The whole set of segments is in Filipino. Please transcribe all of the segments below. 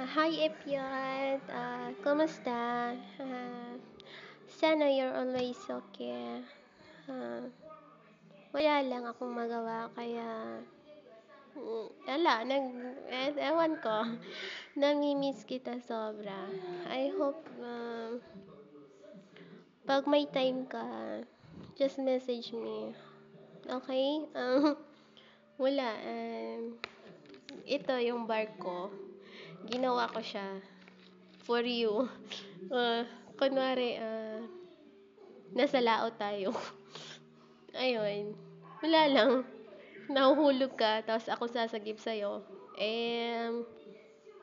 Hi Epyot, kumusta? Sana you're always okay. Ah, wala lang akong magawa kaya wala, ewan ko, nami-miss kita sobra. I hope, 'pag may time ka, just message me, okay? Wala, ito yung bark ko, ginawa ko siya for you. Kunwari, nasa laot tayo. Ayun, wala lang, nahuhulog ka tapos ako sasagip sa'yo,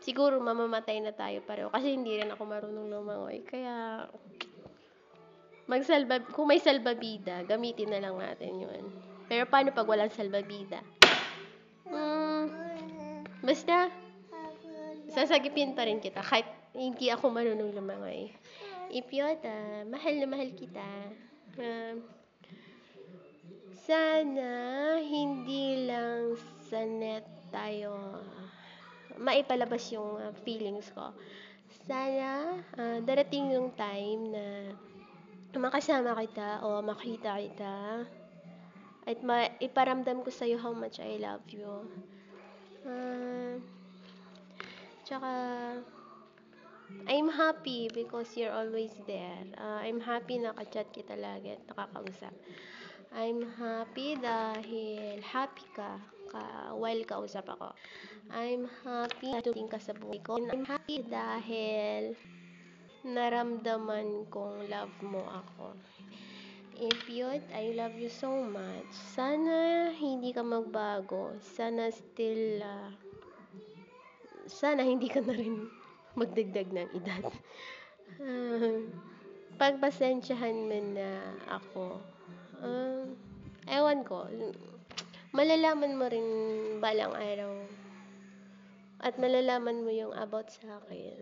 siguro mamamatay na tayo pareho kasi hindi rin ako marunong lumangoy kaya kung may salbabida gamitin na lang natin 'yun. Pero paano 'pag walang salbabida? Hmm, basta sasagipin pa rin kita kahit hindi ako marunong lumangoy. Ipyot, mahal na mahal kita. Um, Sana hindi lang sa net tayo maipalabas yung, feelings ko. Sana, darating yung time na makasama kita o makita kita at iparamdam ko sa'yo how much I love you. Ah, tsaka I'm happy because you're always there. I'm happy nakachat kita lagi at nakakausap. I'm happy dahil happy ka while kausap ako. I'm happy na dumating ka sa buhay ko. And I'm happy dahil naramdaman kong love mo ako. Ipyot, I love you so much. Sana hindi ka magbago. Sana hindi ka na rin magdagdag ng edad. Ah, Pagpasensyahan mo na ako. Ewan ko, malalaman mo rin balang araw at malalaman mo yung about sa akin.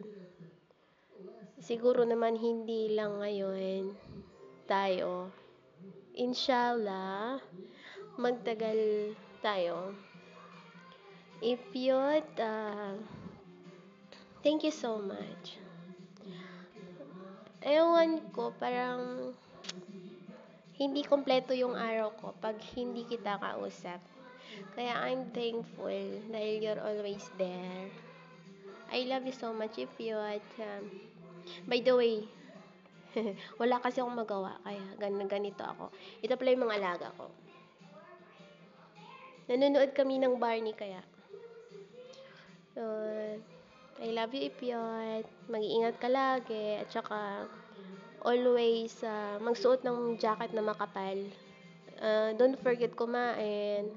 Siguro naman hindi lang ngayon tayo. Inshallah, magtagal tayo. Ipyot, thank you so much. Ewan ko, parang hindi kompleto yung araw ko 'pag hindi kita kausap. Kaya I'm thankful dahil you're always there. I love you so much, Ipyot. By the way, wala kasi akong magawa kaya ganito ako. Ito pala yung mga alaga ko. Nanonood kami ng Barney kaya. I love you, Ipyot. Mag-iingat ka lagi at saka always magsuot ng jacket na makapal. Don't forget kumain.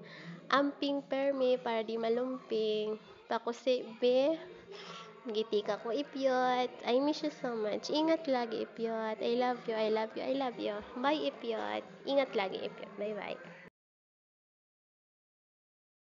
Amping permi para di malumping. Pakusi be. Ngiti ka ko, Ipyot. I miss you so much. Ingat lagi, Ipyot. I love you, I love you, I love you. Bye, Ipyot. Ingat lagi, Ipyot. Bye-bye.